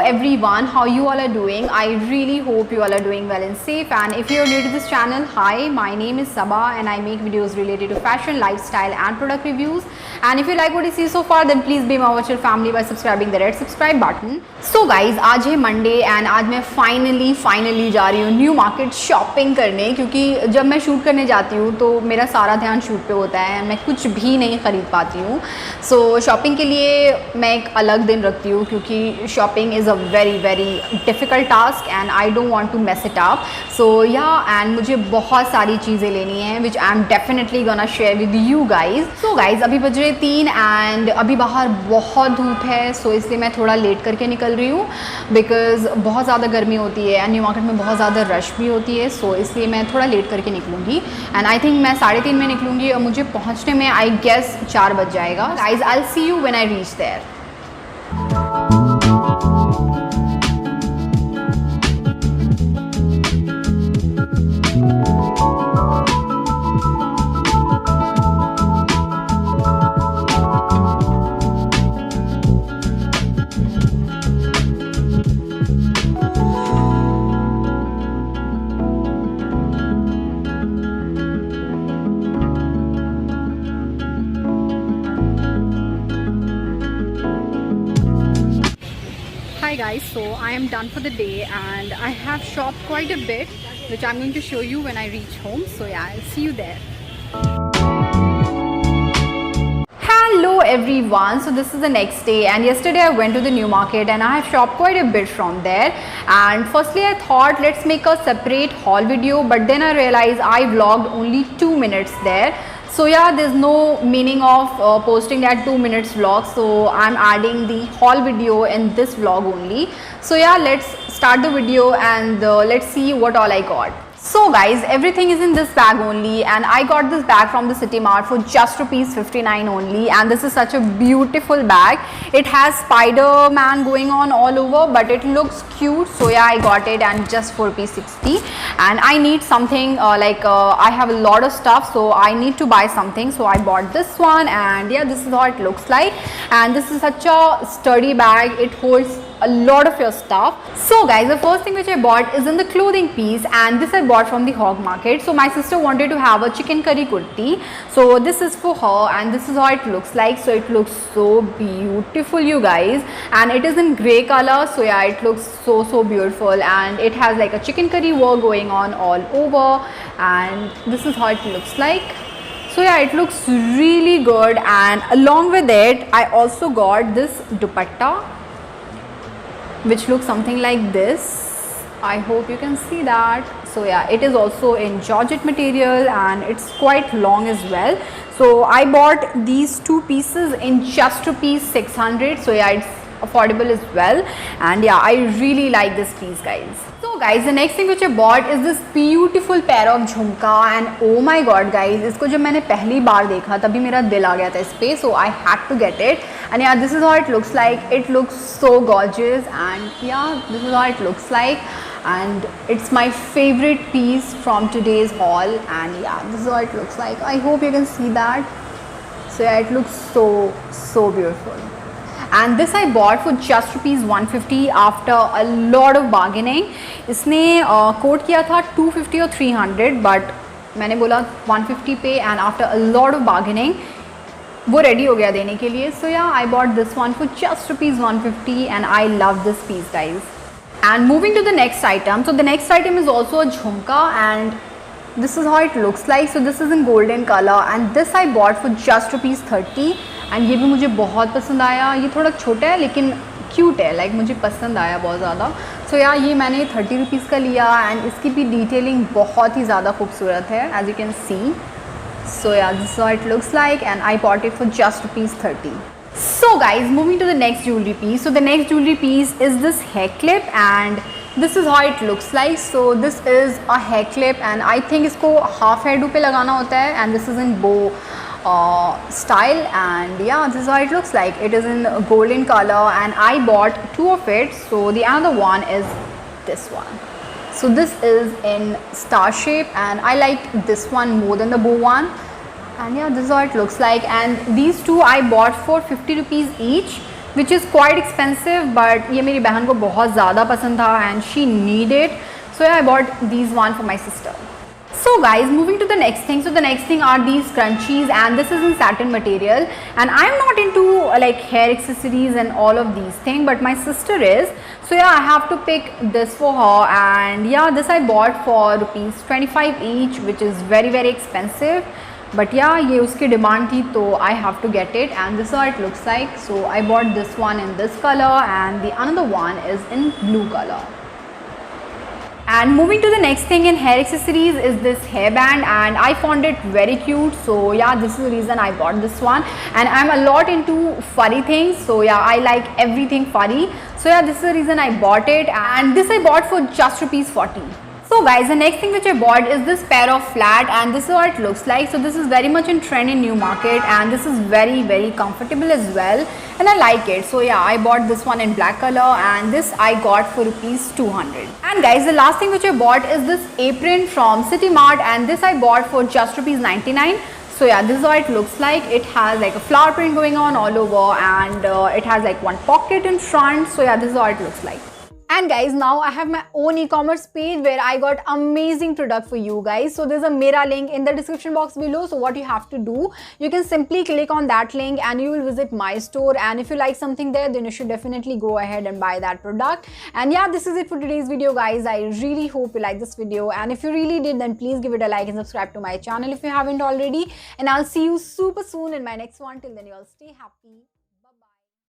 everyone, how you all are doing? I really hope you all are doing well and safe. And if you're new to this channel, hi, my name is Sabah and I make videos related to fashion, lifestyle and product reviews. And if you like what you see so far, then please be my virtual family by subscribing the red subscribe button. So guys, आज है Monday and आज मैं finally जा रही हूँ new market shopping करने, क्योंकि जब मैं शूट करने जाती हूँ तो मेरा सारा ध्यान शूट पे होता है, मैं कुछ भी नहीं ख़रीद पाती हूँ. सो शॉपिंग के लिए मैं एक अलग दिन रखती हूँ, क्योंकि shopping is a very difficult task and I don't want to mess it up. So and मुझे बहुत सारी चीज़ें लेनी हैं which I am definitely gonna share with you guys. So guys, अभी बज रहे 3 एंड अभी बाहर बहुत धूप है, सो इसलिए मैं थोड़ा लेट करके निकल रही हूँ बिकॉज़ बहुत ज़्यादा गर्मी होती है एंड न्यू मार्केट में बहुत ज़्यादा रश भी होती है. सो इसलिए मैं थोड़ा लेट करके निकलूँगी एंड आई थिंक मैं 3:30 में निकलूँगी और मुझे पहुँचने में आई गेस 4 बज जाएगा. Guys, I will see you when I reach there. Hi guys, so I am done for the day and I have shopped quite a bit, which I'm going to show you when I reach home. So yeah, I'll see you there. Hello everyone, so this is the next day and yesterday I went to the new market and I have shopped quite a bit from there. And firstly I thought let's make a separate haul video, but then I realized I vlogged only 2 minutes there. So yeah, there's no meaning of posting that 2 minutes vlog, so I'm adding the haul video in this vlog only. So yeah, let's start the video and let's see what all I got. So guys, everything is in this bag only and I got this bag from the City Mart for just ₹59 only, and this is such a beautiful bag. It has Spider-Man going on all over, but it looks cute. So yeah, I got it and just for ₹60, and I need something I have a lot of stuff, so I need to buy something, so I bought this one. And yeah, this is how it looks like, and this is such a sturdy bag. It holds a lot of your stuff. So guys, the first thing which I bought is in the clothing piece, and this I bought from the Hog Market. So my sister wanted to have a chicken curry kurti, so this is for her and this is how it looks like. So it looks so beautiful, you guys, and it is in grey color. So yeah, it looks so beautiful, and it has like a chicken curry work going on all over, and this is how it looks like. So yeah, it looks really good, and along with it I also got this dupatta which looks something like this. I hope you can see that. So yeah, it is also in georgette material and it's quite long as well. So I bought these 2 pieces in just ₹600. So yeah, it's affordable as well, and yeah, I really like this piece, guys. So guys, the next thing which I bought is this beautiful pair of झुमका, and oh my god guys, इसको जब मैंने पहली बार देखा तभी मेरा दिल आ गया था इस पे. So I had to get it, and yeah, this is how it looks like. It looks so gorgeous, and yeah, this is how it looks like, and it's my favorite piece from today's haul. And yeah, this is how it looks like. I hope you can see that. So yeah, it looks so beautiful, and this I bought for just ₹150 after a lot of bargaining. इसने coat किया था 250 और 300, but मैंने बोला 150 पे, and after a lot of bargaining वो ready हो गया देने के लिए. So yeah, I bought this one for just ₹150 and I love this piece, guys. And moving to the next item, so the next item is also a jhumka, and this is how it looks like. So this is in golden color, and this I bought for just ₹30, and ये भी मुझे बहुत पसंद आया. ये थोड़ा छोटा है लेकिन क्यूट है, लाइक मुझे पसंद आया बहुत ज़्यादा. सो या, ये मैंने ₹30 का लिया, एंड इसकी भी डिटेलिंग बहुत ही ज़्यादा खूबसूरत है, एज यू कैन सी. सो या, this how it looks like, and I bought it for just ₹30. So guys, moving to the next jewelry piece. So the next jewelry piece is this hair clip, and this is how it looks like. So this is a hair clip, and I think इसको half hairdo पे लगाना होता है, and this is in bow style, and yeah, this is how it looks like. It is in golden color, and I bought 2 of it. So the other one is this one. So this is in star shape, and I like this one more than the bow one. And yeah, this is how it looks like, and these two I bought for ₹50 each. which is quite expensive, but ये मेरी बहन को बहुत ज़्यादा पसंद था and she need it, so yeah, I bought these one for my sister. So guys, moving to the next thing. So the next thing are these scrunchies, and this is in satin material, and I'm not into like hair accessories and all of these things, but my sister is. So yeah, I have to pick this for her, and yeah, this I bought for rupees 25 each, which is very expensive. But yeah, ये उसकी demand थी, तो I have to get it, and this is how it looks like. So I bought this one in this color, and the another one is in blue color. And moving to the next thing in hair accessories is this hairband, and I found it very cute, so yeah, this is the reason I bought this one. And I'm a lot into furry things, so yeah, I like everything furry, so yeah, this is the reason I bought it, and this I bought for just rupees 40. So guys, the next thing which I bought is this pair of flat, and this is what it looks like. So this is very much in trend in new market, and this is very comfortable as well, and I like it. So yeah, I bought this one in black color, and this I got for rupees 200. And guys, the last thing which I bought is this apron from City Mart, and this I bought for just rupees 99. So yeah, this is how it looks like. It has like a flower print going on all over, and it has like one pocket in front. So yeah, this is how it looks like. And guys, now I have my own e-commerce page where I got amazing product for you guys. So there's a Mera link in the description box below. So what you have to do, you can simply click on that link and you will visit my store. And if you like something there, then you should definitely go ahead and buy that product. And yeah, this is it for today's video, guys. I really hope you like this video. And if you really did, then please give it a like and subscribe to my channel if you haven't already. And I'll see you super soon in my next one. Till then, you all stay happy.